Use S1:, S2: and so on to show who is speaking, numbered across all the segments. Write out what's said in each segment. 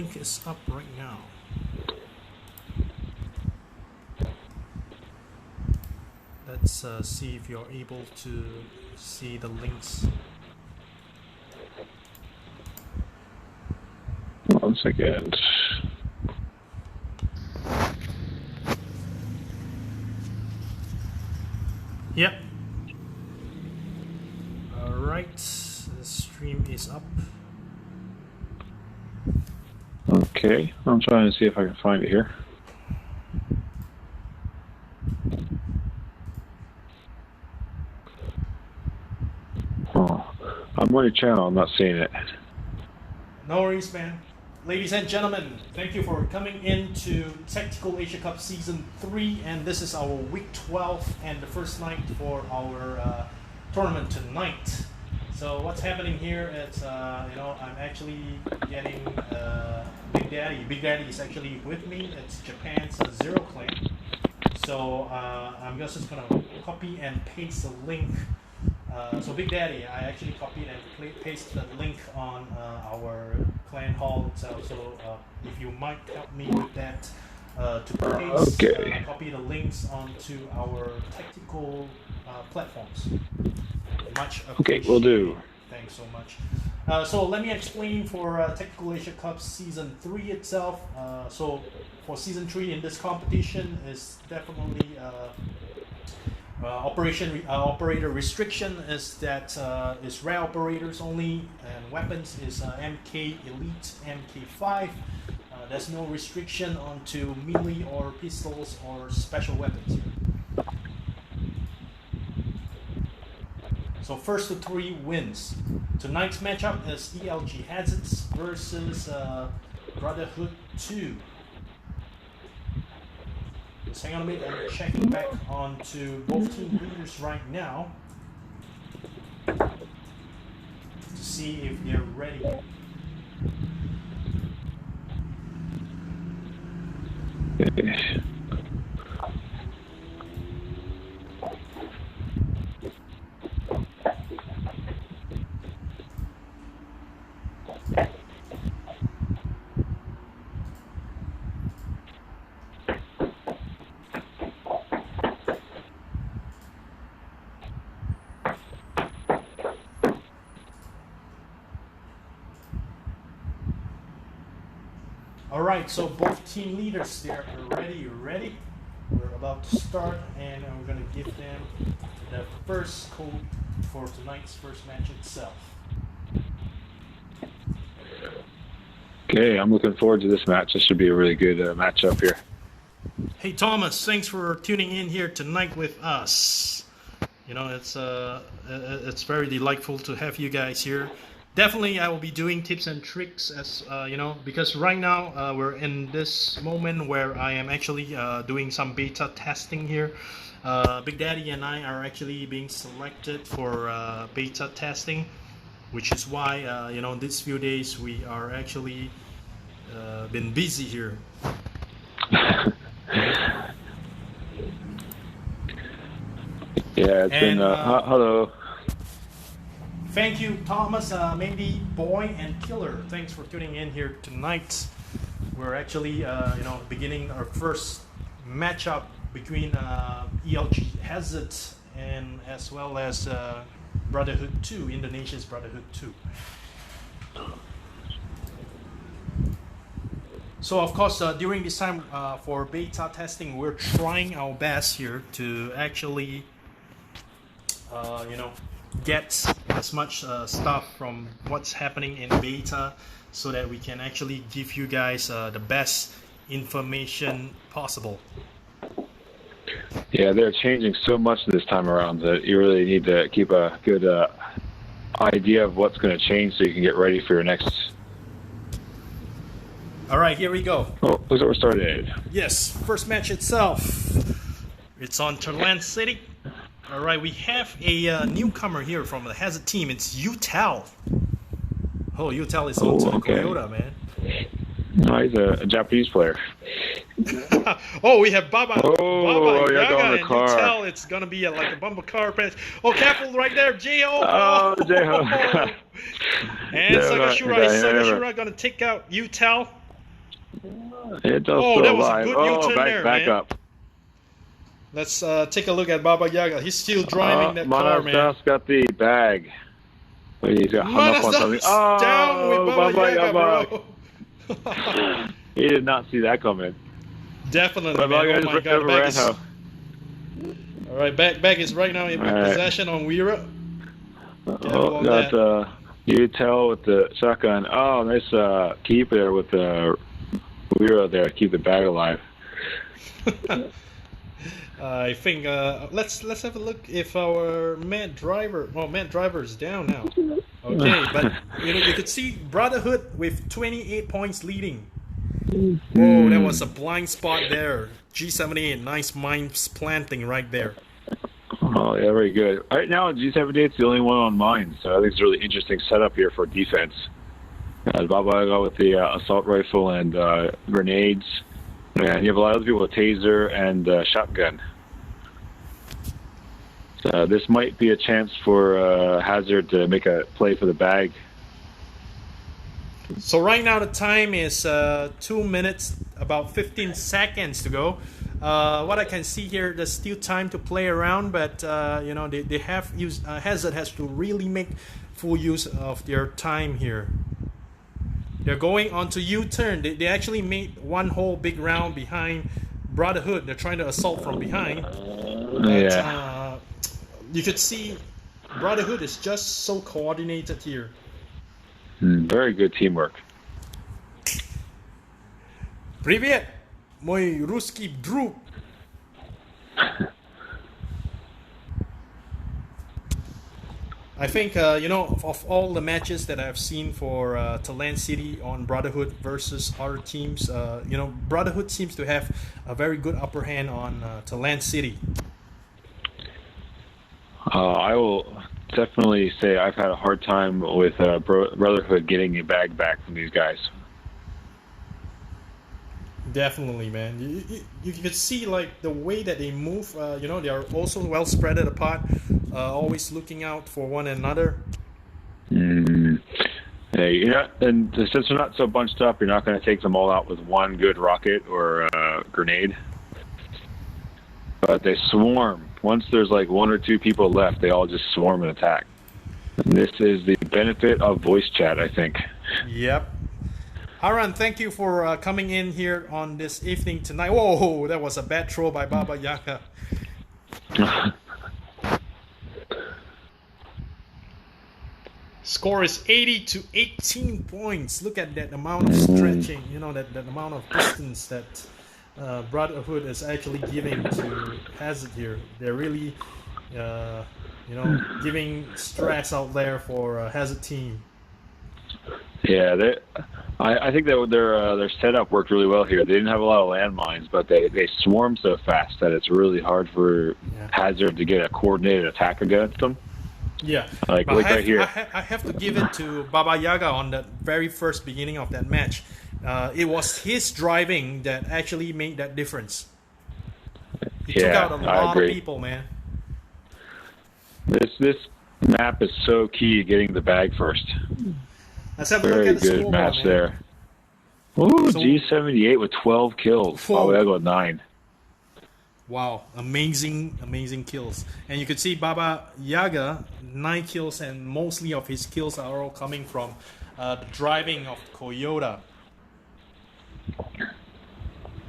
S1: link is up right now. Let's see if you're able to see the links.
S2: 1 second.
S1: Yep. Alright, the stream is up.
S2: Okay, I'm trying to see if I can find it here. Oh, I'm on your channel, I'm not seeing it.
S1: No worries, man. Ladies and gentlemen, thank you for coming into Tactical Asia Cup Season 3, and this is our Week 12 and the first night for our tournament tonight. So what's happening here is, I'm actually getting Big Daddy. Big Daddy is actually with me. It's Japan's Zero Clan. So I'm just going to copy and paste the link. So Big Daddy, I actually copied and pasted the link on our clan hall itself. So if you might help me with that, to paste, copy the links onto our tactical platforms. Much appreciated.
S2: Okay, will do.
S1: Thanks so much. So let me explain for Tactical Asia Cup Season 3 itself. So for Season 3 in this competition is definitely operator restriction is that is rare operators only, and weapons is MK Elite, MK5. There's no restriction onto melee or pistols or special weapons here. So first to 3 wins. Tonight's matchup is ELG Hazards versus Brotherhood 2. Just hang on a minute, I'm checking back onto both team leaders right now to see if they're ready.
S2: Okay.
S1: Alright, so both team leaders there are ready. We're about to start, and we're going to give them the first code for tonight's first match itself.
S2: Okay, I'm looking forward to this match. This should be a really good matchup here.
S1: Hey Thomas, thanks for tuning in here tonight with us. You know, it's very delightful to have you guys here. Definitely, I will be doing tips and tricks as because right now we're in this moment where I am actually doing some beta testing here. Big Daddy and I are actually being selected for beta testing, which is why these few days we are actually been busy here.
S2: Yeah, it's been hello.
S1: Thank you, Thomas, Mandy, Boy, and Killer. Thanks for tuning in here tonight. We're actually, beginning our first matchup between ELG Hazard and as well as Brotherhood 2, Indonesia's Brotherhood 2. So, of course, during this time for beta testing, we're trying our best here to actually, get as much stuff from what's happening in beta so that we can actually give you guys the best information possible.
S2: Yeah, they're changing so much this time around that you really need to keep a good idea of what's going to change so you can get ready for your next.
S1: All right, here we go.
S2: Oh, looks like we're started.
S1: Yes, first match itself. It's on Terland City. All right, we have a newcomer here from the Hazard team. It's Utel. Oh, Utel is on to the Toyota, man.
S2: No, he's a Japanese player.
S1: Oh, we have Baba.
S2: Oh,
S1: Yaga
S2: going
S1: and
S2: the car.
S1: Utel. It's gonna be like a bumper car pass. Oh, careful right there, J-O.
S2: Oh, J-O.
S1: And Sagashura gonna take out Utel.
S2: It's
S1: Oh,
S2: also
S1: that was a
S2: alive.
S1: good
S2: Oh,
S1: U-turn there,
S2: back
S1: man.
S2: up.
S1: Let's take a look at Baba Yaga. He's still driving that car, man.
S2: Manasdas got the bag. Wait, he's got hung up on something.
S1: Manasdas down with
S2: Oh,
S1: Baba Yaga, bro.
S2: He did not see that coming.
S1: Definitely,
S2: Baba
S1: man.
S2: Yaga
S1: Oh
S2: just
S1: my
S2: ran
S1: God,
S2: over
S1: back is...
S2: Ranho.
S1: All right, back is right now in possession on Weira.
S2: Oh, got you tell with the shotgun. Oh, nice keep there with the Weira there. Keep the bag alive.
S1: I think let's have a look if our Matt Driver. Well, Matt Driver is down now. Okay, but you could see Brotherhood with 28 points leading. Whoa, that was a blind spot there. G78, nice mine planting right there.
S2: Oh, yeah, very good. Right now, G78 is the only one on mine, so I think it's a really interesting setup here for defense. Baba Yaga with the assault rifle and grenades. And you have a lot of people with taser and shotgun. So this might be a chance for Hazard to make a play for the bag.
S1: So right now the time is 2 minutes, about 15 seconds to go. What I can see here, there's still time to play around, but you know they have used Hazard has to really make full use of their time here. They're going onto U-turn. They actually made one whole big round behind Brotherhood. They're trying to assault from behind. But, you could see Brotherhood is just so coordinated here.
S2: Very good teamwork.
S1: Привет, мой русский друг. I think, you know, of all the matches that I've seen for Talent City on Brotherhood versus other teams, you know, Brotherhood seems to have a very good upper hand on Talent City.
S2: I will definitely say I've had a hard time with Brotherhood getting a bag back from these guys.
S1: Definitely, man. You could see like the way that they move. You know, they are also well spread apart, always looking out for one another.
S2: Hey, you're not, and since they're not so bunched up, you're not going to take them all out with one good rocket or grenade. But they swarm. Once there's like one or two people left, they all just swarm and attack. And this is the benefit of voice chat, I think.
S1: Yep. Haran, thank you for coming in here on this evening tonight. Whoa, that was a bad throw by Baba Yaga. Score is 80 to 18 points. Look at that amount of stretching, you know, that amount of distance that Brotherhood is actually giving to Hazard here. They're really, you know, giving stress out there for Hazard team.
S2: Yeah, I think that their setup worked really well here. They didn't have a lot of landmines, but they swarm so fast that it's really hard for Hazard to get a coordinated attack against them.
S1: Yeah,
S2: like right here.
S1: I have to give it to Baba Yaga on the very first beginning of that match. It was his driving that actually made that difference. He took out a lot of people, man.
S2: This map is so key to getting the bag first.
S1: Let's have a
S2: Very
S1: look at the
S2: good
S1: scoreboard,
S2: match
S1: man.
S2: there. Ooh, so, G78 with 12 kills. Baba Yaga with 9.
S1: Wow, amazing kills. And you could see Baba Yaga, 9 kills, and mostly of his kills are all coming from the driving of Toyota.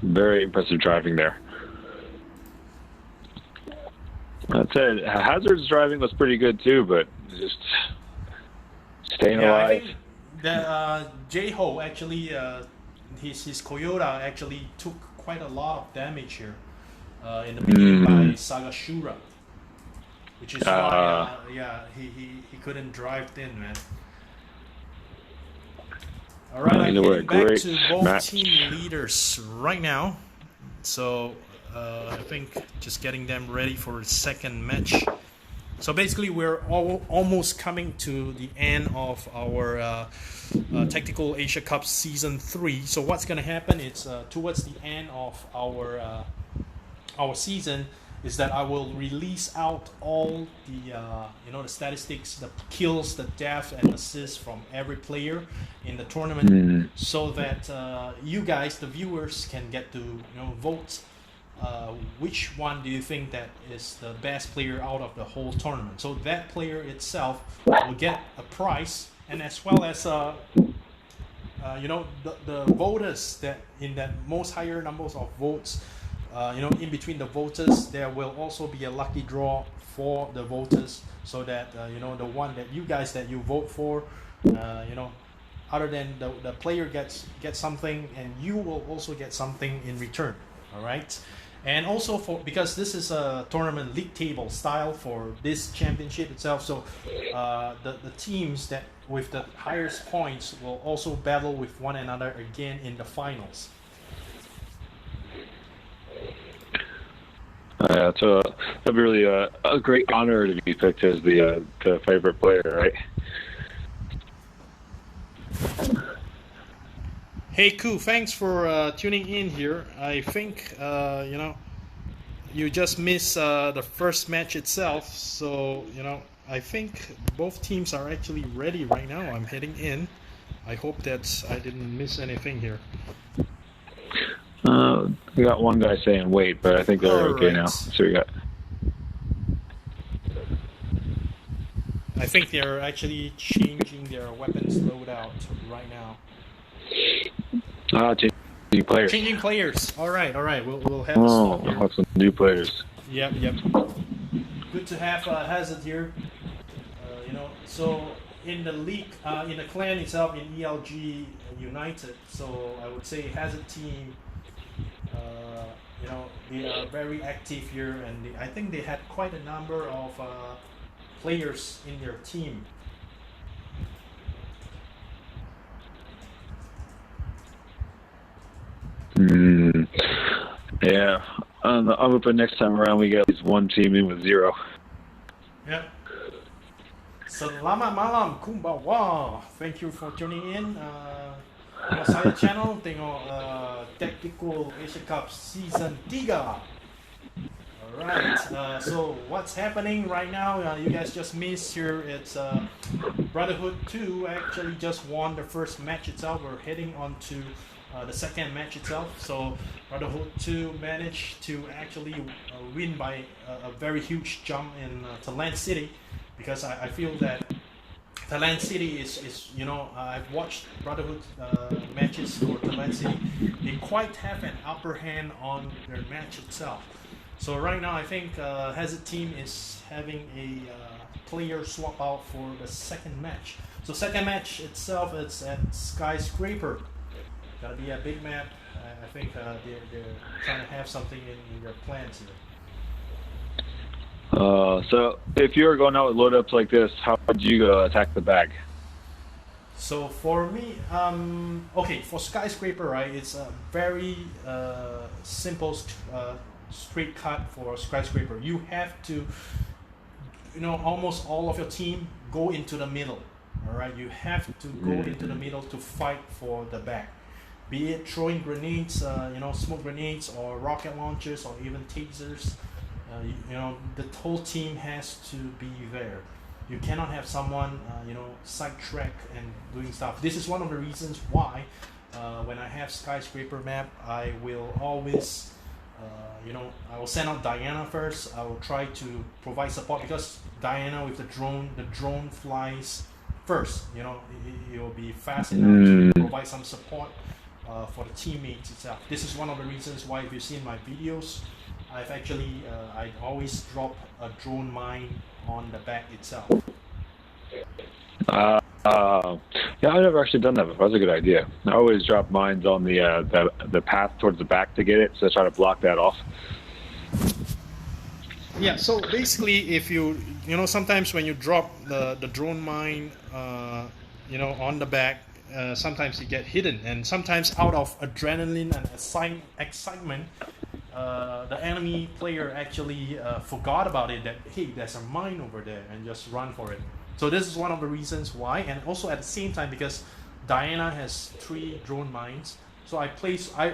S2: Very impressive driving there. That said, Hazard's driving was pretty good too, but just staying alive.
S1: I think that J-Ho actually, his Toyota actually took quite a lot of damage here in the beginning by Sagashura, which is why he couldn't drive in, man. All right, I'm getting back to both team leaders right now. So I think just getting them ready for the second match. So basically, we're almost coming to the end of our Tactical Asia Cup Season 3. So what's going to happen is towards the end of our season, is that I will release out all the the statistics, the kills, the death, and assists from every player in the tournament, so that you guys, the viewers, can get to vote. Which one do you think that is the best player out of the whole tournament? So that player itself will get a prize, and as well as the voters that in that most higher numbers of votes, in between the voters, there will also be a lucky draw for the voters, so that the one that you guys that you vote for, other than the player gets something, and you will also get something in return. All right. And also because this is a tournament league table style for this championship itself, so the teams that with the highest points will also battle with one another again in the finals.
S2: So that'd be really a great honor to be picked as the favorite player, right?
S1: Hey, Ku, thanks for tuning in here. I think you just missed the first match itself, so I think both teams are actually ready right now. I'm heading in. I hope that I didn't miss anything here.
S2: We got one guy saying wait, but I think they're okay now. So we got.
S1: I think they're actually changing their weapons loadout right now.
S2: Changing players.
S1: Changing players. All right. We'll have a stop here.
S2: Have some new players.
S1: Yep. Good to have Hazard here. So in the league, in the clan itself, in ELG United, so I would say Hazard team, they are very active here, and I think they had quite a number of players in their team.
S2: Yeah. I'm hoping next time around we get at least one team in with 0.
S1: Yeah. Selamat malam, kumbawa. Thank you for tuning in. Saya channel tengok Tacticool Asia Cup Season 3. Alright, so what's happening right now? You guys just missed here. It's Brotherhood 2 actually just won the first match itself. We're heading on to the second match itself. So Brotherhood 2 managed to actually win by a very huge jump in Thailand City, because I feel that Thailand City is I've watched Brotherhood matches for Thailand City. They quite have an upper hand on their match itself. So right now I think Hazard team is having a player swap out for the second match. So second match itself, it's at Skyscraper. Gotta be a big map. I think they're trying to have something in their plans here.
S2: So if you were going out with load ups like this, how would you go attack the bag?
S1: So for me, okay, for Skyscraper, right, it's a very simple straight cut for Skyscraper. You have to, almost all of your team go into the middle. All right, you have to go into the middle to fight for the bag. Be it throwing grenades, smoke grenades, or rocket launchers, or even tasers. The whole team has to be there. You cannot have someone, sidetrack and doing stuff. This is one of the reasons why, when I have Skyscraper map, I will always, I will send out Diana first. I will try to provide support, because Diana with the drone flies first. It will be fast enough to provide some support for the teammates itself. This is one of the reasons why, if you've seen my videos, I've actually I always drop a drone mine on the back itself.
S2: Yeah, I've never actually done that before. That's a good idea. I always drop mines on the path towards the back to get it, so I try to block that off.
S1: Yeah, so basically, if sometimes when you drop the drone mine, on the back, sometimes you get hidden, and sometimes out of adrenaline and excitement, the enemy player actually forgot about it, that hey, there's a mine over there, and just run for it. So this is one of the reasons why, and also at the same time, because Diana has 3 drone mines, so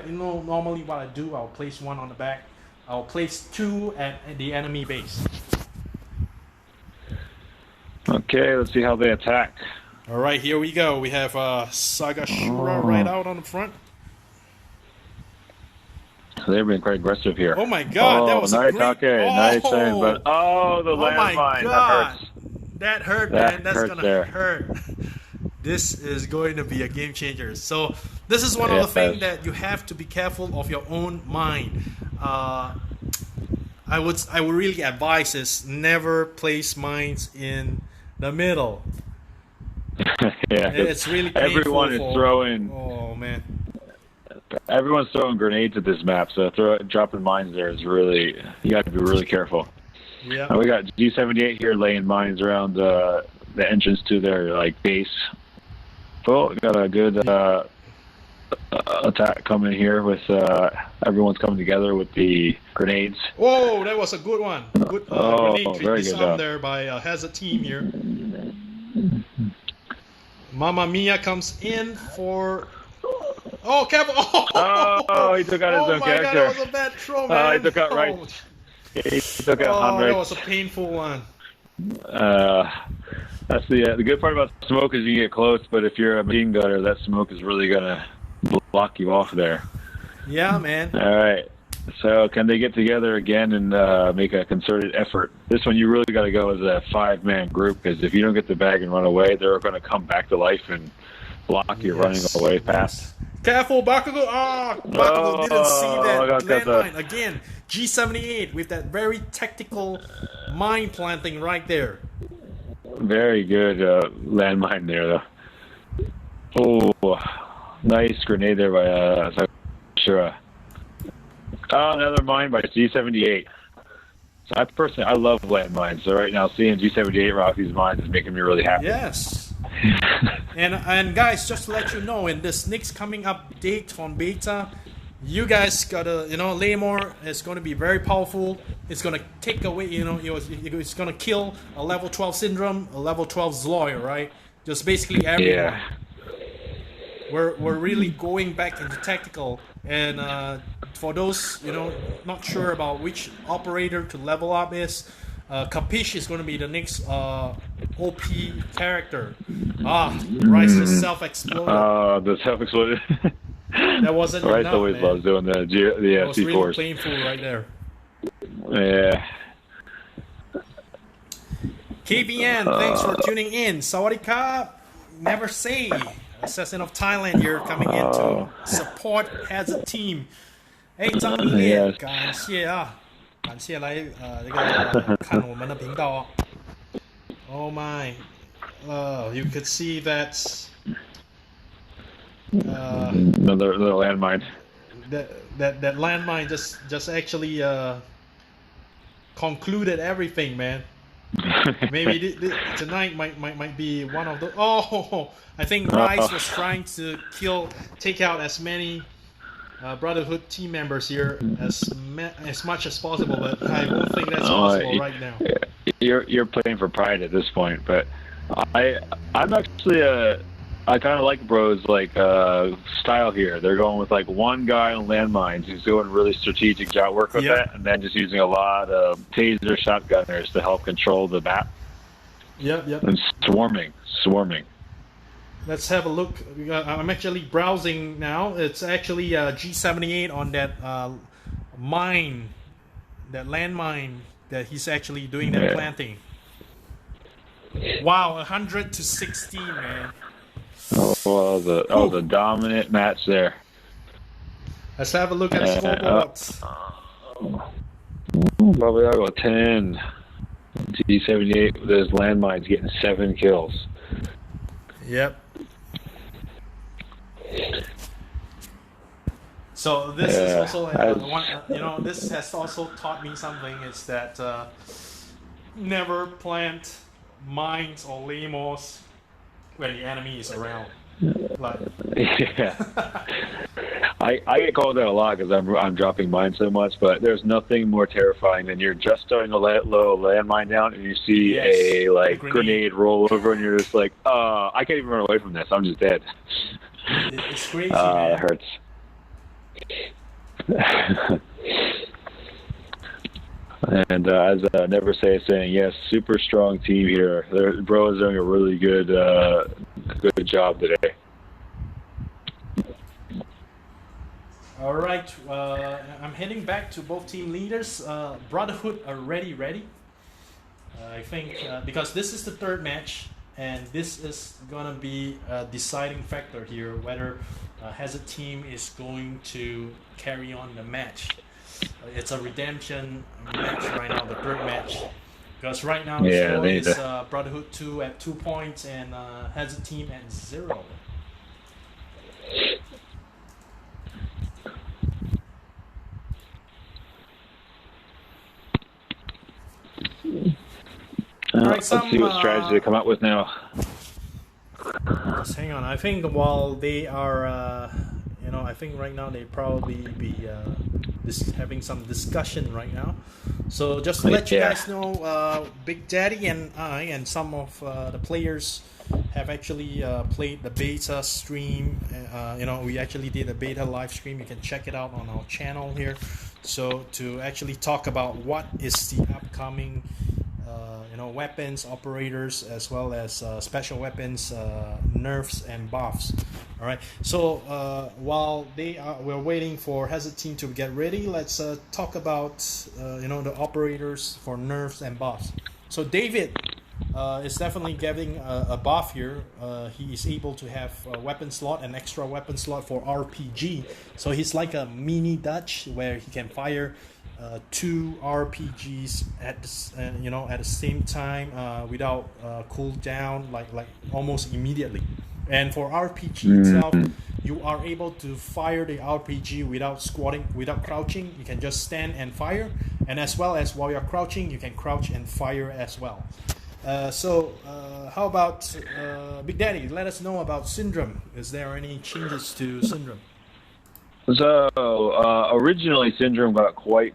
S1: normally what I do, I'll place one on the back, I'll place 2 at the enemy base.
S2: Okay, let's see how they attack.
S1: All right, here we go. We have Sagashura right out on the front.
S2: They've been quite aggressive here.
S1: Oh my God, that was a great...
S2: Nice save, but the landmine, that hurts.
S1: That hurt, man. That's gonna hurt. This is going to be a game changer. So this is one of the things that you have to be careful of your own mind. I would really advise is never place mines in the middle. It's really painful.
S2: Everyone is throwing.
S1: Oh man.
S2: Everyone's throwing grenades at this map, so dropping mines there is really, you got to be really careful.
S1: Yeah.
S2: We got G78 here laying mines around the entrance to their base. Oh, we got a good attack coming here with everyone's coming together with the grenades.
S1: Whoa, that was a good one. Good grenade
S2: very
S1: disarm there by Hazard team here. Mamma Mia comes in for... Oh, careful!
S2: Oh, he took out his own character.
S1: God, that was a bad throw, man.
S2: He took out right. He took out Henry.
S1: That was a painful one.
S2: That's the good part about smoke is you get close, but if you're a machine gunner, that smoke is really gonna block you off there.
S1: Yeah, man.
S2: All right. So can they get together again and make a concerted effort? This one you really got to go as a 5-man group, because if you don't get the bag and run away, they're going to come back to life and block you running away fast.
S1: Careful, Bakugo! Bakugo didn't see that landmine. Again, G78 with that very tactical mine planting right there.
S2: Very good landmine there, though. Oh, nice grenade there by Shura. Oh, another mine by G78. So I love landmines. So right now, seeing G78 rock these mines is making me really happy.
S1: Yes. and guys, just to let you know, in this next coming update on beta, you guys gotta, Laymore is going to be very powerful. It's going to take away, it's going to kill a level 12 Syndrome, a level 12 Zloy, right? Just basically everyone.
S2: Yeah.
S1: We're really going back into tactical, and for those not sure about which operator to level up is, Capiche is going to be the next OP character. Rice just self-exploded.
S2: The self-exploded.
S1: That wasn't
S2: Rice
S1: enough,
S2: always
S1: man.
S2: loves doing the
S1: It was really
S2: C4s.
S1: painful right there.
S2: Yeah.
S1: KBN, thanks for tuning in. Sawadee never say. Assassin of Thailand here coming in to support Hazard team. 哎，张明烈，感谢啊，感谢来这个看我们的频道哦。Oh my, you could see that.
S2: Another landmine.
S1: That landmine just actually concluded everything, man. Maybe tonight might be one of the. Oh, I think Rice was trying to take out as many Brotherhood team members here as much as possible, but I don't think that's possible right now.
S2: You're playing for pride at this point, but I'm actually I kind of like Bro's style here. They're going with one guy on landmines who's doing really strategic job work with that, and then just using a lot of taser shotgunners to help control the map.
S1: Yep.
S2: And swarming.
S1: Let's have a look. I'm actually browsing now. It's actually G78 on that mine, that landmine that he's actually doing that planting. Wow, 100 to 60, man.
S2: Oh, the dominant match there.
S1: Let's have a look at the scoreboards.
S2: Probably I'll go 10. G78 with his landmines getting 7 kills.
S1: Yep. So this is also one. This has also taught me something. Is that never plant mines or laymores when the enemy is around.
S2: Yeah. I get called out a lot because I'm dropping mines so much, but there's nothing more terrifying than you're just starting to let low landmine down and you see a grenade roll over and you're just like, I can't even run away from this. I'm just dead.
S1: It's crazy. Man.
S2: It hurts. And as Never Say is saying, yes, super strong team here. Bro is doing a really good job today.
S1: All right, I'm heading back to both team leaders. Brotherhood are ready. I think because this is the third match, and this is gonna be a deciding factor here whether Hazard team is going to carry on the match. It's a redemption match right now, the third match. Because right now the score is Brotherhood 2 at 2 points and Hazard team at 0.
S2: Let's see what strategy they come up with now.
S1: Just hang on. I think while they are, I think right now they probably be having some discussion right now. So just to let you guys know, Big Daddy and I and some of the players have actually played the beta stream. We actually did a beta live stream. You can check it out on our channel here. So to actually talk about what is the upcoming weapons, operators, as well as special weapons, nerfs and buffs. All right. So while we're waiting for Hazard team to get ready, let's talk about the operators for nerfs and buffs. So David is definitely getting a buff here. He is able to have a weapon slot, an extra weapon slot for RPG. So he's like a mini Dutch where he can fire 2 RPGs at the same time without cooldown, like almost immediately. And for RPG itself, you are able to fire the RPG without squatting, without crouching. You can just stand and fire, and as well as while you're crouching, you can crouch and fire as well. So how about Big Daddy? Let us know about Syndrome. Is there any changes to Syndrome?
S2: So originally, Syndrome got quite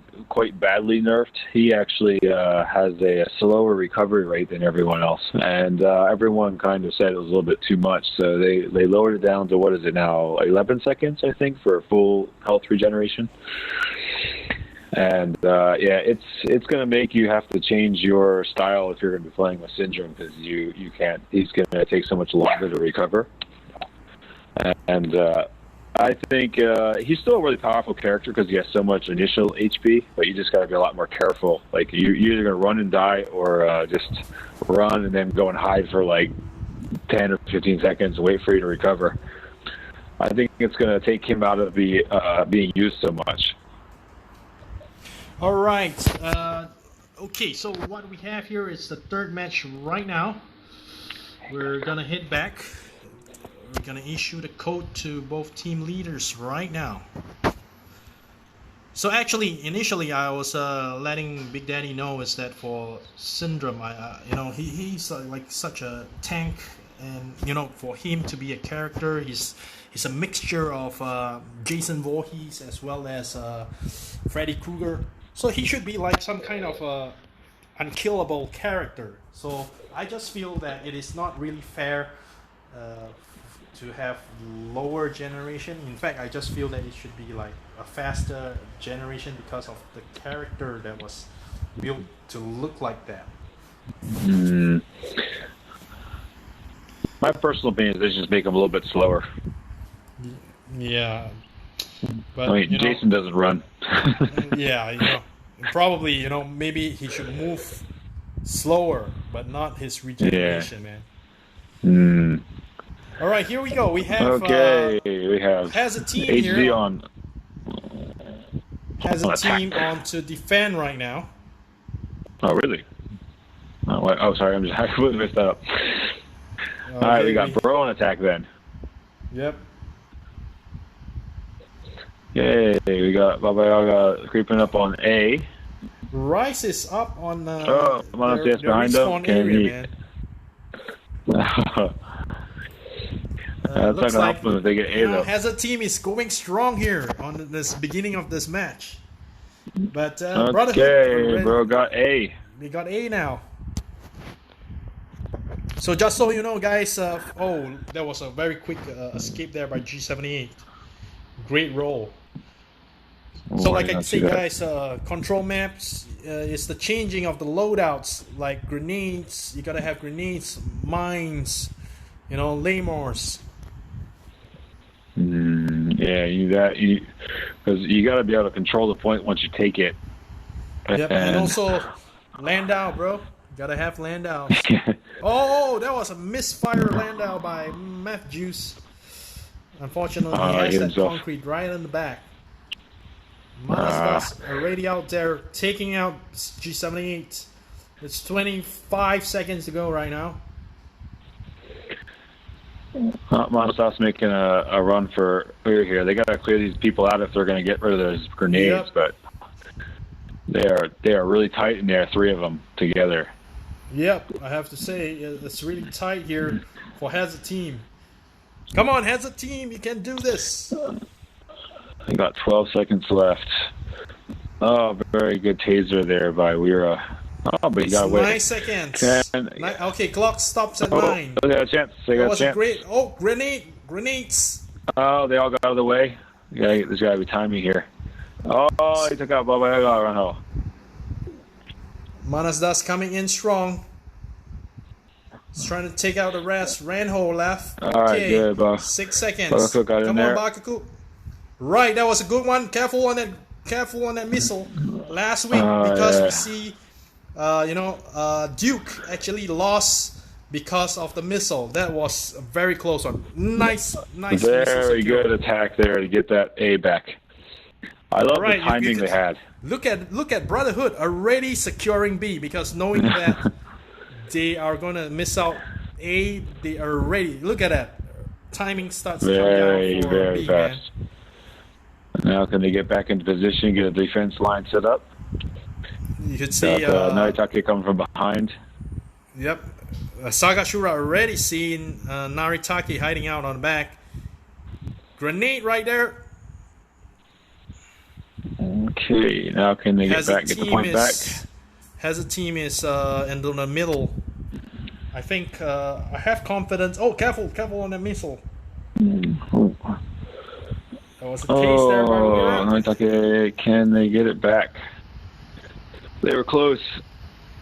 S2: badly nerfed. He actually has a slower recovery rate than everyone else, and everyone kind of said it was a little bit too much. So they lowered it down to, what is it now, 11 seconds, I think, for full health regeneration. And it's going to make you have to change your style if you're going to be playing with Syndrome, because you can't. He's going to take so much longer to recover, and I think he's still a really powerful character because he has so much initial HP, but you just got to be a lot more careful. Like you're either going to run and die, or just run and then go and hide for like 10 or 15 seconds and wait for you to recover. I think it's going to take him out of the being used so much.
S1: All right. Okay, so what we have here is the third match right now. We're going to head back. We're going to issue the code to both team leaders right now. So actually, initially I was letting Big Daddy know is that for Syndrome, he's like such a tank, and for him to be a character, he's a mixture of Jason Voorhees as well as Freddy Krueger. So he should be like some kind of unkillable character. So I just feel that it is not really fair to have lower generation. In fact, I just feel that it should be like a faster generation because of the character that was built to look like that.
S2: My personal opinion is they just make them a little bit slower.
S1: Yeah, but
S2: I mean, Jason doesn't run.
S1: Yeah, probably maybe he should move slower, but not his regeneration, man. All right, here we go. We have
S2: we have
S1: Hazard team
S2: HD
S1: here.
S2: on.
S1: Hazard team on to defend right now.
S2: Oh, really? Oh, sorry, I completely messed that up. All right, we got Bro on attack then.
S1: Yep.
S2: Yay, we got Baba Yaga creeping up on A.
S1: Rice is up on
S2: their behind them.
S1: Area, man.
S2: That's not gonna help them if they get A though.
S1: Hazard team is going strong here on this beginning of this match. But
S2: okay, Bro got A.
S1: We got A now. So just so you know, guys, there was a very quick escape there by G78. Great roll. So
S2: Why
S1: like
S2: do you
S1: I
S2: not
S1: say,
S2: see that?
S1: guys, control maps is the changing of the loadouts, like grenades. You gotta have grenades, mines, laymores.
S2: Yeah, because you got to be able to control the point once you take it.
S1: Yep, and also Landau, bro. Gotta have Landau's. Oh, that was a misfire Landau by Meth Juice. Unfortunately, he has
S2: hit
S1: that
S2: himself.
S1: concrete right in the back. Manasdas already out there taking out G78. It's 25 seconds to go right now.
S2: Montas's making a run for clear here. They got to clear these people out if they're going to get rid of those grenades.
S1: Yep.
S2: But they are really tight in there, three of them together.
S1: Yep, I have to say it's really tight here for Hazard Team. Come on, Hazard Team, you can do this.
S2: I got 12 seconds left. Oh, very good taser there by Weira. Oh, but you got to wait.
S1: 9 seconds. Okay, clock stops at 9.
S2: They got a chance. They got a chance.
S1: Great. Grenades.
S2: Oh, they all got out of the way. Yeah, there's got to be timing here. Oh, he took out Baba Yaga Ranho.
S1: Manasdas coming in strong. He's trying to take out the rest. Ranho left.
S2: All right,
S1: okay.
S2: good, Bo.
S1: 6 seconds.
S2: Bakaku got in
S1: Come
S2: there.
S1: on, Bakaku. Right, that was a good one. Careful on that missile. Last week, because we see, Duke actually lost because of the missile. That was a very close one. Nice.
S2: Very good attack there to get that A back. I love the timing they had.
S1: Look at Brotherhood already securing B, because knowing that they are gonna miss out A, they are ready. Look at that. Timing starts
S2: Very,
S1: coming out for
S2: very
S1: B,
S2: fast.
S1: Man.
S2: Now can they get back into position, get a defense line set up?
S1: You could see
S2: Naritake coming from behind.
S1: Yep. Sagashura already seen Naritake hiding out on the back. Grenade right there.
S2: Okay, now can they get the point back?
S1: Hazard Team is in the middle. I think I have confidence. Oh, careful on that missile. That was a case there by
S2: Naritake, can they get it back? They were close.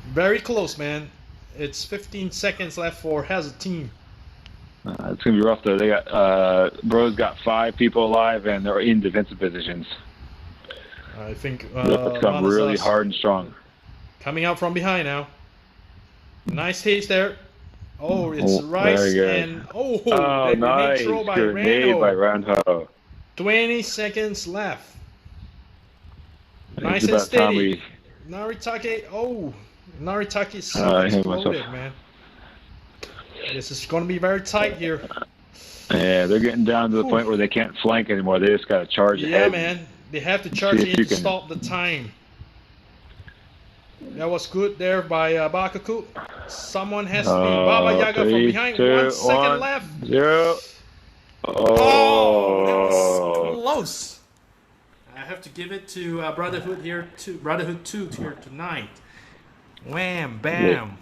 S1: Very close, man. It's 15 seconds left for Hazard Team.
S2: It's gonna be rough though. They got Bro's got 5 people alive and they're in defensive positions.
S1: I think
S2: It's come really hard and strong.
S1: Coming out from behind now. Nice haste there. Oh, it's Rice
S2: very good.
S1: and that
S2: nice
S1: throw by
S2: grenade by Ranho.
S1: 20 seconds left. Nice
S2: It's
S1: and
S2: about time
S1: steady. Naritake. Naritake is exploded, man. This is going to be very tight here.
S2: Yeah, they're getting down to the point where they can't flank anymore. They just got to charge ahead.
S1: Yeah, man. They have to charge in to stop the time. That was good there by Bakaku. Someone has to be Baba Yaga from behind. 1 second left.
S2: 0.
S1: Oh, that was close. I have to give it to Brotherhood here, Brotherhood 2 here tonight. Wham, bam.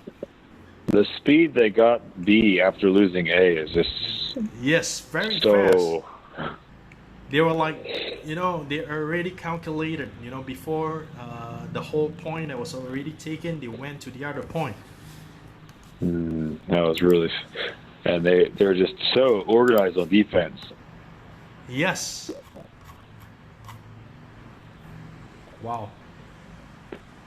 S2: The speed they got B after losing A is just
S1: very
S2: so
S1: fast. They were like, they already calculated, before the whole point that was already taken, they went to the other point.
S2: That was really, and they're just so organized on defense.
S1: Yes. Wow.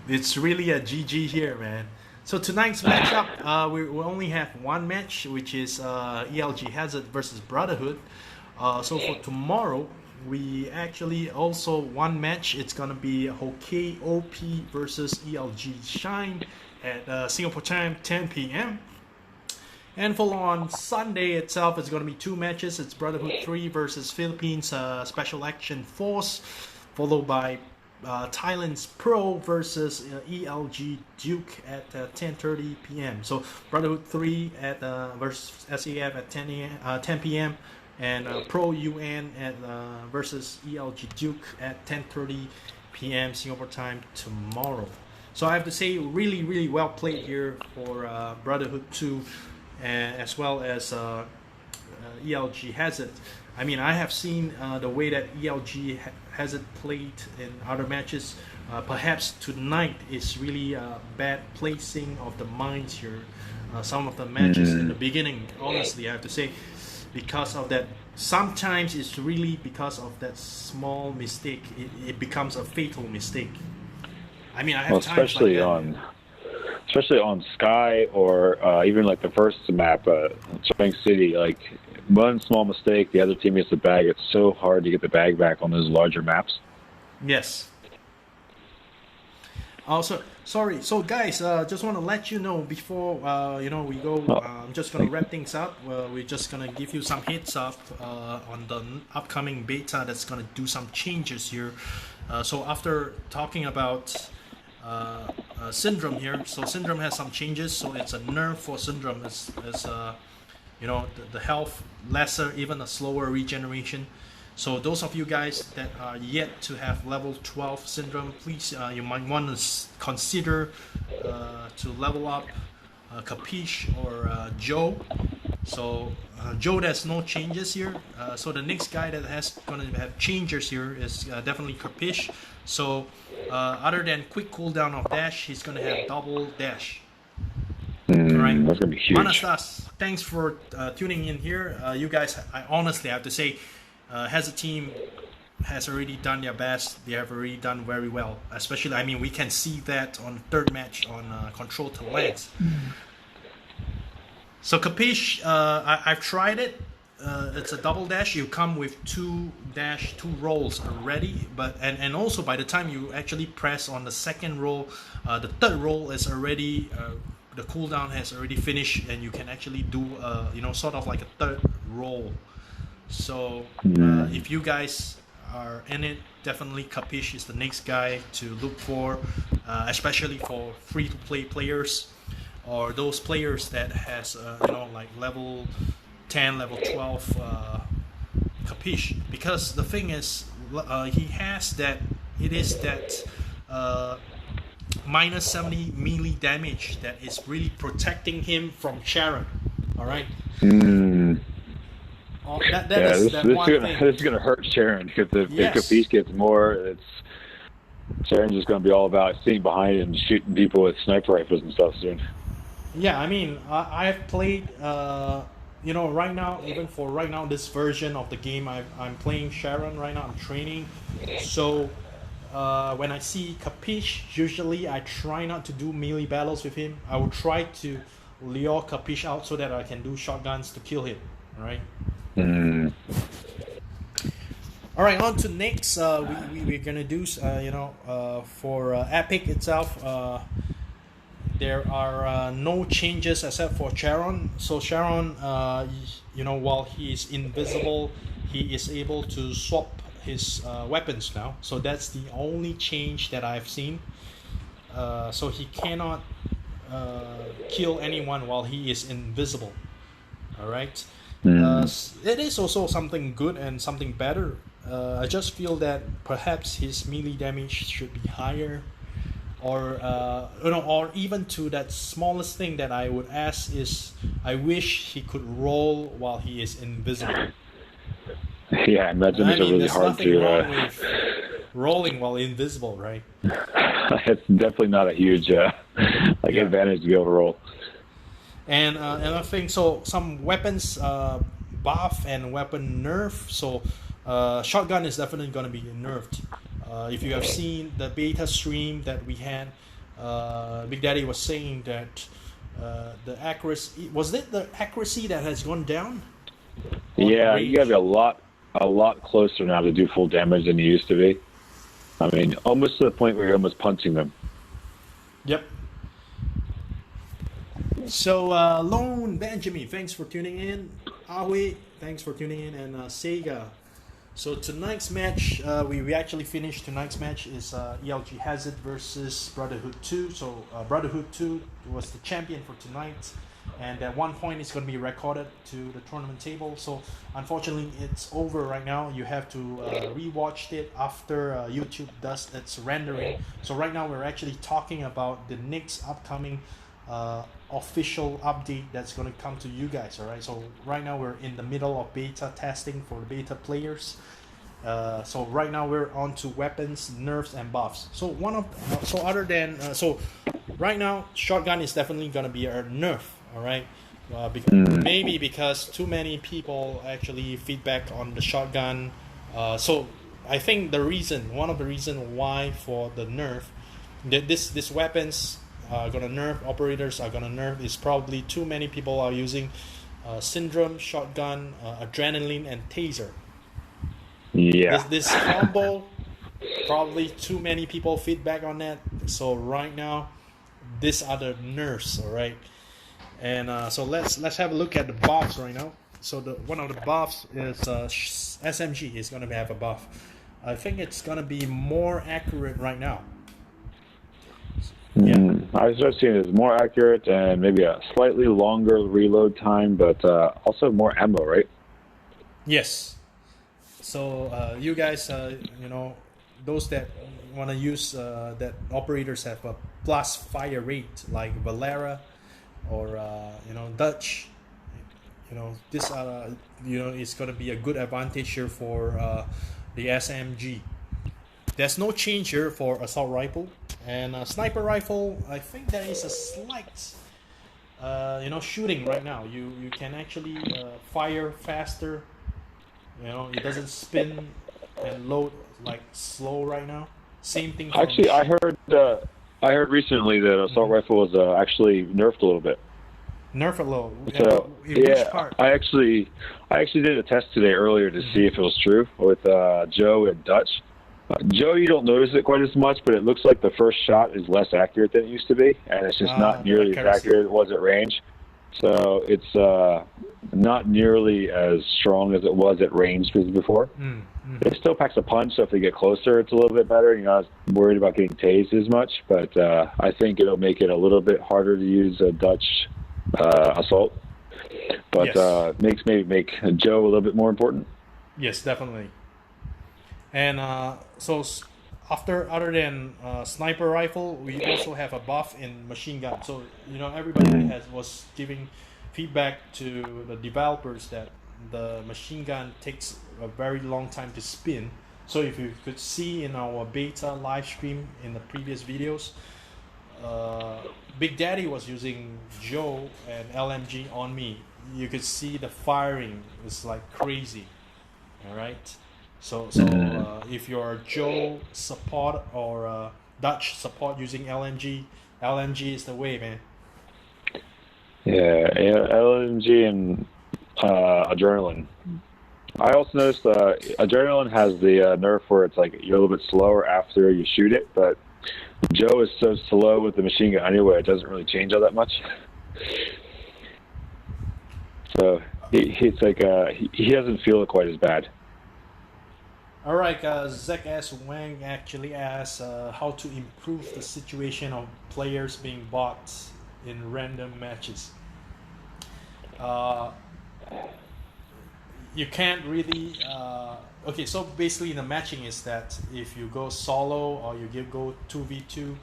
S1: It's really a GG here, man. So tonight's matchup, we only have one match, which is ELG Hazard versus Brotherhood. So for tomorrow, we actually also one match. It's gonna be Hokkei OP versus ELG Shine at Singapore time 10 p.m. And for on Sunday itself, it's gonna be 2 matches. It's Brotherhood 3 versus Philippines Special Action Force, followed by Thailand's Pro versus ELG Duke at 10:30 p.m. So Brotherhood 3 at versus SAF at 10 p.m. and Pro UN at versus ELG Duke at 10:30 p.m. Singapore time tomorrow. So I have to say, really well played here for Brotherhood 2, as well as ELG has it. I mean, I have seen the way that ELG has it played in other matches. Perhaps tonight is really bad placing of the mines here. Some of the matches in the beginning, honestly, I have to say, because of that, sometimes it's really because of that small mistake. It becomes a fatal mistake. I mean, I have times
S2: especially
S1: like that.
S2: especially on Sky or even like the first map, Spring City. Like one small mistake, the other team gets the bag. It's so hard to get the bag back on those larger maps.
S1: Yes. Also, sorry. So, guys, just want to let you know before we go. I'm just gonna wrap things up. We're just gonna give you some heads up on the upcoming beta that's gonna do some changes here. So after talking about Syndrome here, so Syndrome has some changes. So it's a nerf for Syndrome. It's the health lesser, even a slower regeneration. So those of you guys that are yet to have level 12 Syndrome, please, you might want to consider to level up Capiche or Joe. So Joe, there's no changes here. So the next guy that has going to have changes here is definitely Capiche. So other than quick cooldown of dash, he's going to have double dash. Right.
S2: That's gonna be huge.
S1: Manastas, thanks for tuning in here. You guys, I honestly have to say, as a team has already done their best. They have already done very well. Especially, I mean, we can see that on third match on Control to Lance. So Capiche, I've tried it. It's a double dash. You come with two rolls already, but and also by the time you actually press on the second roll, the third roll is already the cooldown has already finished, and you can actually do sort of like a third roll. So if you guys are in it, definitely Capiche is the next guy to look for, especially for free-to-play players or those players that has like level 10, level 12 Capiche. Because the thing is, he has that. It is that minus 70 melee damage that is really protecting him from Sharon. All right.
S2: This is gonna hurt Sharon because if Capiche gets more, Sharon's just gonna be all about sitting behind and shooting people with sniper rifles and stuff soon.
S1: Yeah, I mean, I've played, right now, even for right now, this version of the game, I'm playing Sharon right now. I'm training, so when I see Capiche, usually I try not to do melee battles with him. I will try to lure Capiche out so that I can do shotguns to kill him. All right. All right, on to next. We're gonna do for Epic itself. There are no changes except for Charon. So Charon, while he is invisible, he is able to swap his weapons now. So that's the only change that I've seen. So he cannot kill anyone while he is invisible. All right. It is also something good and something better. I just feel that perhaps his melee damage should be higher, or even to that smallest thing that I would ask is, I wish he could roll while he is invisible.
S2: Yeah, I imagine it's really hard to
S1: wrong with rolling while invisible, right?
S2: It's definitely not a huge advantage to be able to roll.
S1: And another thing, so some weapons buff and weapon nerf. So shotgun is definitely going to be nerfed. If you have seen the beta stream that we had, Big Daddy was saying that the accuracy, was it the accuracy that has gone down?
S2: Yeah, you gotta be a lot closer now to do full damage than you used to be. I mean, almost to the point where you're almost punching them.
S1: Yep. So, Lone Benjamin, thanks for tuning in. Waye, thanks for tuning in. And Sega. So, tonight's match, we actually finished tonight's match is ELG Hazard versus Brotherhood 2. So, Brotherhood 2 was the champion for tonight. And at one point, it's going to be recorded to the tournament table. So, unfortunately, it's over right now. You have to rewatch it after YouTube does its rendering. So, right now, we're actually talking about the next upcoming official update that's going to come to you guys. All right. So right now we're in the middle of beta testing for the beta players. So right now we're on to weapons, nerfs, and buffs. So right now shotgun is definitely gonna be a nerf. All right, maybe because too many people actually feedback on the shotgun. So I think one of the reason why for the nerf, that this weapons are gonna nerf, operators are gonna nerf, is probably too many people are using syndrome, shotgun, adrenaline, and taser.
S2: Yeah.
S1: This combo, probably too many people feedback on that. So right now, these are the nerfs, all right. And so let's have a look at the buffs right now. So one of the buffs is SMG is gonna have a buff. I think it's gonna be more accurate right now.
S2: Yeah. I was just seeing it as more accurate and maybe a slightly longer reload time, but also more ammo, right?
S1: Yes. So you guys, those that want to use that operators have a plus fire rate like Valera or Dutch. This it's going to be a good advantage here for the SMG. There's no change here for assault rifle and sniper rifle. I think there is a slight shooting right now. You can actually fire faster. It doesn't spin and load like slow right now. Same thing.
S2: Actually, I heard recently that assault rifle was actually nerfed a little bit.
S1: Nerf a little.
S2: So
S1: Which part?
S2: I actually did a test today earlier to see if it was true with Joe and Dutch. Joe, you don't notice it quite as much, but it looks like the first shot is less accurate than it used to be, and it's just not nearly as accurate as it was at range. So it's not nearly as strong as it was at range before. It still packs a punch, so if they get closer, it's a little bit better. You're not worried about getting tased as much, but I think it'll make it a little bit harder to use a Dutch assault. But yes. Make Joe a little bit more important.
S1: Yes, definitely. And so other than sniper rifle, we also have a buff in machine gun. So everybody was giving feedback to the developers that the machine gun takes a very long time to spin. So if you could see in our beta live stream in the previous videos, Big Daddy was using Joe and LMG on me. You could see the firing is like crazy. All right. So if you're Joe support or Dutch support using LMG is the way, man.
S2: Yeah, LMG and adrenaline. I also noticed adrenaline has the nerf where it's like you're a little bit slower after you shoot it, but Joe is so slow with the machine gun anyway, it doesn't really change all that much. So it's like he doesn't feel it quite as bad.
S1: All right, Zach S. Wang actually asks how to improve the situation of players being bought in random matches. You can't really. Okay, so basically the matching is that if you go solo or you go 2v2,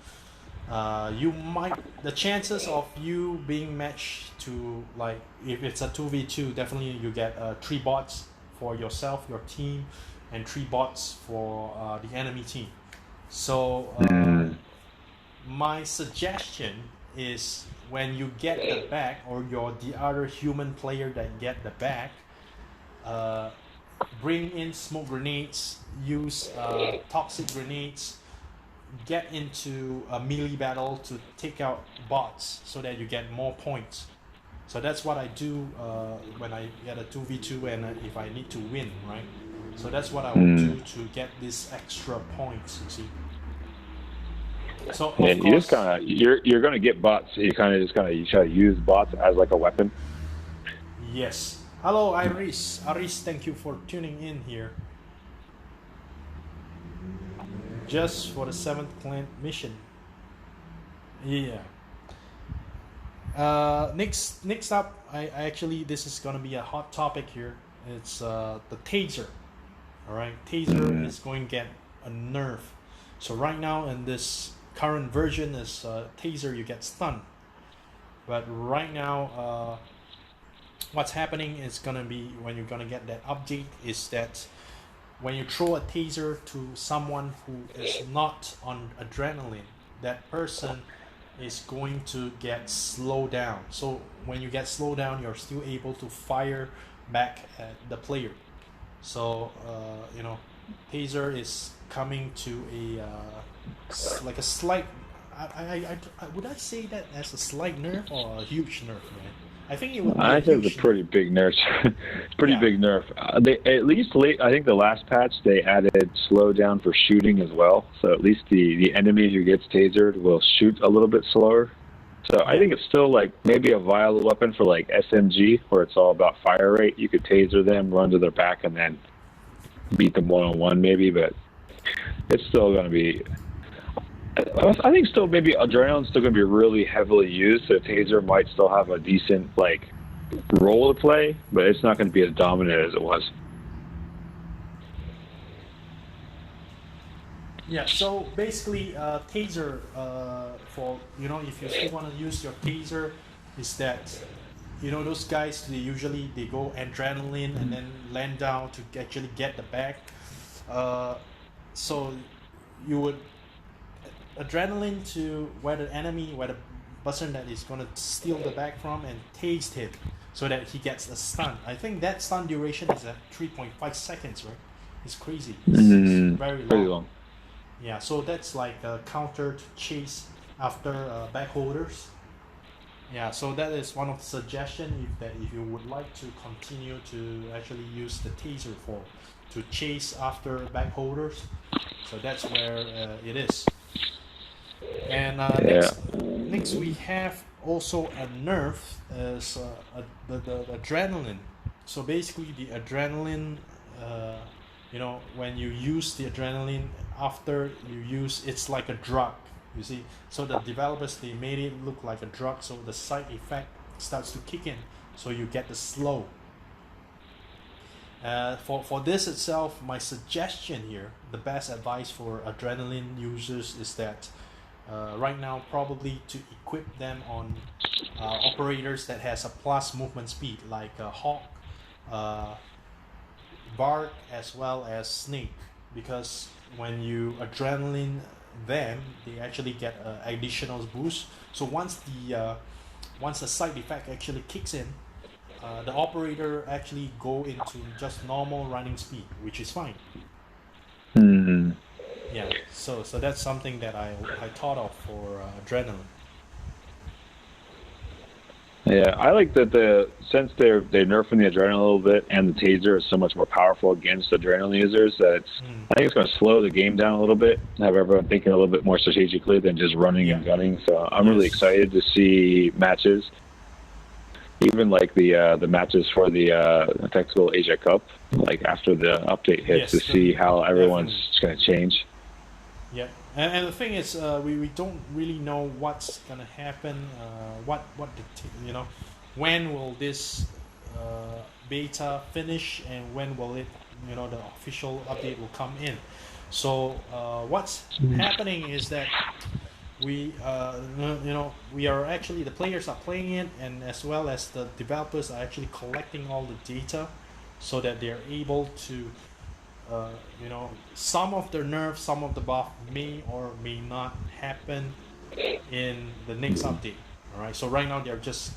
S1: the chances of you being matched to, like, if it's a 2v2, definitely you get 3 bots for yourself, your team, and 3 bots for the enemy team. So my suggestion is when you get the bag, or you're the other human player that get the bag, bring in smoke grenades, use toxic grenades, get into a melee battle to take out bots so that you get more points. So that's what I do when I get a 2v2 and if I need to win, right? So that's what I will do to get these extra points, you see. So of course,
S2: you just kind of you're going to get bots. So you try to use bots as like a weapon.
S1: Yes. Hello, Iris. Iris, thank you for tuning in here. Just for the 7th clan mission. Yeah. Next up, I actually, this is gonna be a hot topic here. It's the taser. All right, taser is going to get a nerf. So right now in this current version is taser, you get stunned. But right now, what's happening is gonna be when you're gonna get that update is that when you throw a taser to someone who is not on adrenaline, that person is going to get slowed down. So when you get slowed down, you're still able to fire back at the player. So taser is coming to a like a slight. Would I say that as a slight nerf or a huge nerf, man? I think it would be a
S2: I think it's
S1: huge
S2: a
S1: nerf.
S2: pretty big nerf. Pretty
S1: Yeah,
S2: big nerf. They at least late. I think the last patch they added slowdown for shooting as well. So at least the enemy who gets tasered will shoot a little bit slower. So I
S1: yeah,
S2: think it's still like maybe a viable weapon for like SMG, where it's all about fire rate. You could taser them, run to their back, and then beat them one on one, maybe. But it's still going to be. I think still maybe adrenaline's still going to be really heavily used. So taser might still have a decent like role to play, but it's not going to be as dominant as it was.
S1: yeah. So basically, taser for if you still want to use your taser, is that those guys they go adrenaline and then land down to actually get the bag. Uh, so you would adrenaline to where the person that is gonna steal the bag from and taste him so that he gets a stun. I think that stun duration is at 3.5 seconds, right? It's crazy. It's very
S2: Pretty
S1: long.
S2: long.
S1: Yeah, so that's like a counter to chase after bag holders. Yeah, so that is one of the suggestion if you would like to continue to actually use the taser for to chase after bag holders. So that's where it is. And
S2: Yeah.
S1: next we have also a nerf is the adrenaline. So basically the adrenaline, when you use the adrenaline after you use, it's like a drug. You see, so the developers they made it look like a drug, so the side effect starts to kick in, so you get the slow. For this itself, my suggestion here, the best advice for adrenaline users is that right now probably to equip them on operators that has a plus movement speed like Hawk, uh, Bark as well as Snake, because when you adrenaline them, they actually get additional boost. So once the side effect actually kicks in, the operator actually go into just normal running speed, which is fine.
S2: Hmm.
S1: Yeah, so that's something that I thought of for adrenaline.
S2: Yeah, I like that since they're nerfing the adrenaline a little bit, and the taser is so much more powerful against adrenaline users, that
S1: Mm.
S2: I think it's going to slow the game down a little bit, have everyone thinking a little bit more strategically than just running
S1: Yeah.
S2: and gunning. So I'm really
S1: Yes.
S2: excited to see matches, even like the matches for the Tactical Asia Cup, like after the update hits, to
S1: Yes.
S2: see how everyone's
S1: Definitely.
S2: going to change.
S1: Yeah, and the thing is, we don't really know what's gonna happen. When will this beta finish, and when will it, the official update will come in. So what's happening is that we are actually the players are playing it, and as well as the developers are actually collecting all the data, so that they're able to some of the nerfs, some of the buff may or may not happen in the next update. All right. So right now they're just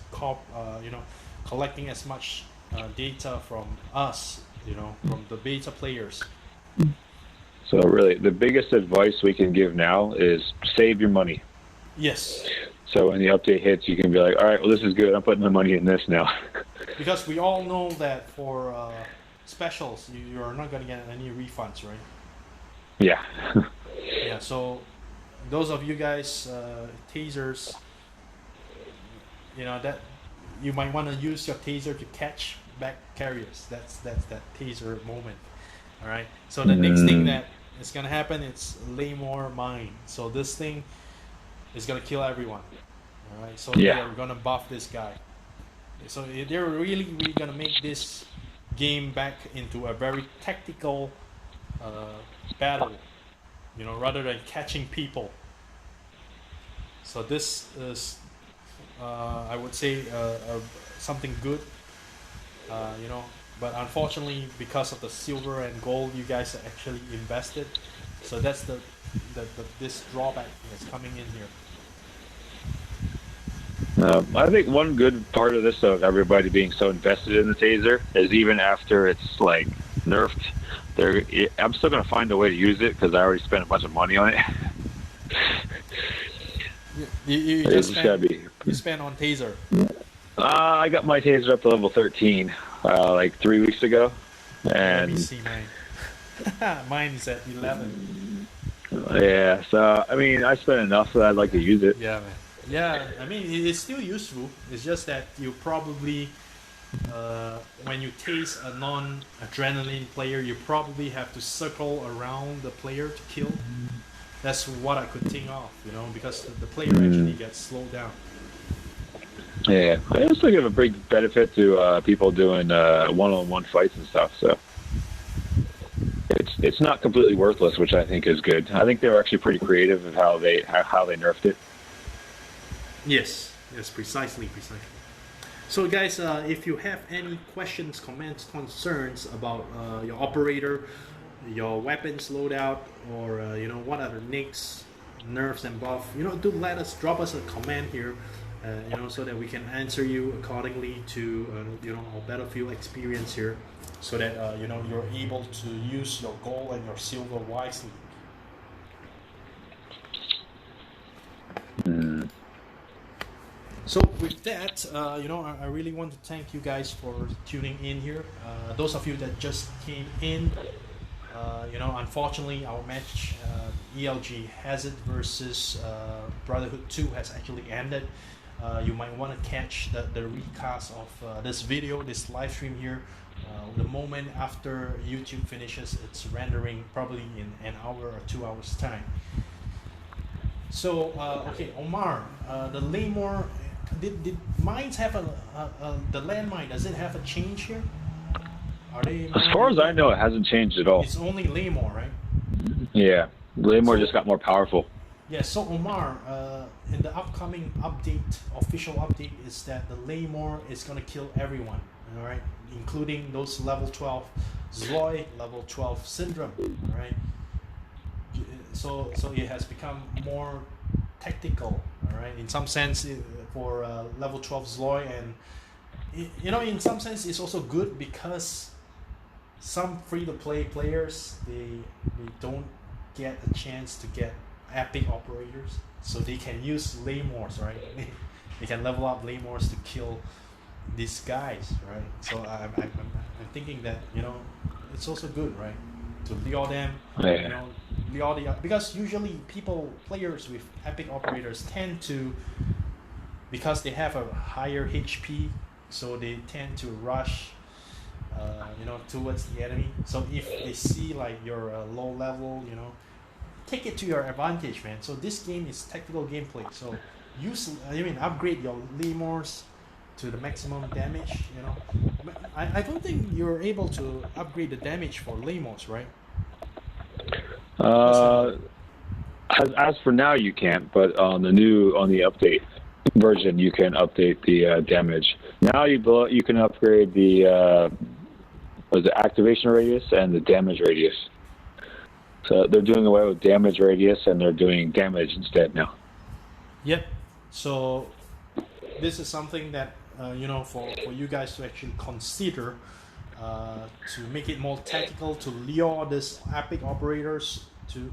S1: collecting as much data from us, from the beta players.
S2: So really, the biggest advice we can give now is save your money.
S1: Yes,
S2: So when the update hits, you can be like, all right, well, this is good. I'm putting my money in this now.
S1: because we all know that for specials, you're not gonna get any refunds, right?
S2: Yeah.
S1: Yeah. So those of you guys, tasers, that you might want to use your taser to catch back carriers. That's that taser moment. All right. So the next thing that is gonna happen is lay more mine. So this thing is gonna kill everyone. All right. So
S2: Yeah.
S1: they're gonna buff this guy. So they're really gonna make this game back into a very tactical battle. Rather than catching people. So this is I would say something good, you know. But unfortunately, because of the silver and gold you guys actually invested, so that's the this drawback that's coming in here.
S2: I think one good part of this, of everybody being so invested in the taser, is even after it's like nerfed, I'm still gonna find a way to use it because I already spent a bunch of money on it.
S1: You
S2: It's
S1: just
S2: gotta
S1: spend
S2: be.
S1: you spend on taser.
S2: I got my taser up to level 13 like 3 weeks ago,
S1: Let me
S2: and
S1: see mine. Mine is at 11.
S2: yeah. So I mean, I spent enough that I'd like to use it.
S1: Yeah, man. Yeah, I mean it's still useful. It's just that you probably when you tase a non-adrenaline player, you probably have to circle around the player to kill. That's what I could think of, you know, because the player actually gets slowed down.
S2: Yeah, I also give a big benefit to people doing one-on-one fights and stuff. So it's not completely worthless, which I think is good. I think they were actually pretty creative of how they nerfed it.
S1: Yes, yes, precisely. So, guys, if you have any questions, comments, concerns about your operator, your weapons loadout, or you know, what other nicks, nerfs, and buff, you know, do drop us a comment here, you know, so that we can answer you accordingly to you know, our battlefield experience here, so that you know, you're able to use your gold and your silver wisely. So with that, you know, I really want to thank you guys for tuning in here. Those of you that just came in, you know, unfortunately our match, ELG Hazard versus Brotherhood 2 has actually ended. You might want to catch the recast of this video, this live stream here. The moment after YouTube finishes its rendering, probably in an hour or 2 hours time. So, okay, Omar, the Laymore, did mines have the landmine, does it have a change here? Are they?
S2: As far as I know, it hasn't changed at all.
S1: It's only Laymore, right?
S2: Yeah, Laymore just got more powerful.
S1: Yeah, so Omar, in the upcoming update, official update, is that the Laymore is going to kill everyone, all right? Including those level 12 Zloy, level 12 Syndrome, all right? So it has become more tactical, all right? In some sense, for level 12 Zloy, and you know, in some sense, it's also good because some free-to-play players they don't get a chance to get epic operators, so they can use Laymores, right? They can level up Laymores to kill these guys, right? So I'm thinking that, you know, it's also good, right, to lure them,
S2: Yeah.
S1: you know, lure because usually players with epic operators tend to, because they have a higher HP, so they tend to rush, you know, towards the enemy. So if they see like you're low level, you know, take it to your advantage, man. So this game is tactical gameplay. So upgrade your Laymores to the maximum damage, you know. I don't think you're able to upgrade the damage for Laymores, right?
S2: As for now, you can't, but on the update version, you can update the damage. Now you can upgrade the activation radius and the damage radius. So they're doing away with damage radius and they're doing damage instead now.
S1: Yep. So this is something that you know, for you guys to actually consider, to make it more tactical, to lure these epic operators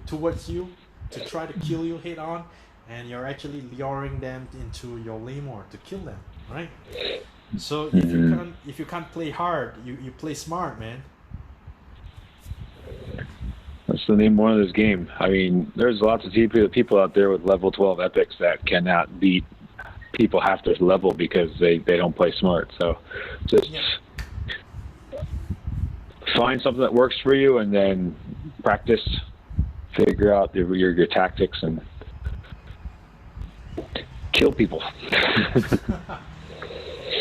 S1: towards you, to try to kill you head on, and you're actually luring them into your Laymore to kill them, right? So if you can't play hard, you play smart, man.
S2: That's the name of this game. I mean, there's lots of people out there with level 12 epics that cannot beat people half their level because they don't play smart. So just find something that works for you and then practice, figure out your tactics, and kill people.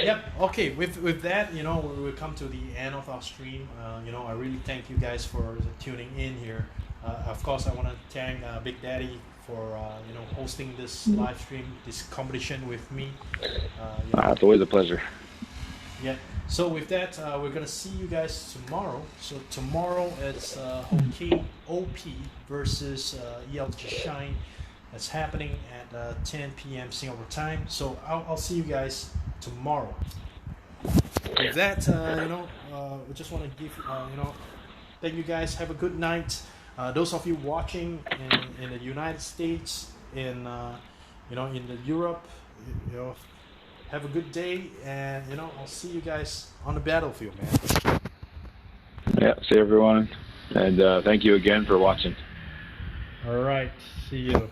S1: Yep. Okay. With that, you know, we'll come to the end of our stream. You know, I really thank you guys for tuning in here. Of course, I want to thank Big Daddy for hosting this live stream, this competition with me.
S2: It's always a pleasure.
S1: Yeah. So with that, we're gonna see you guys tomorrow. So tomorrow it's OP versus ELG Shine. That's happening at 10 p.m. Singapore time. So I'll see you guys tomorrow. With that, we just want to give thank you guys. Have a good night. Those of you watching in the United States, in the Europe, have a good day, and I'll see you guys on the battlefield, man.
S2: Yeah, see everyone, and thank you again for watching.
S1: All right, see you.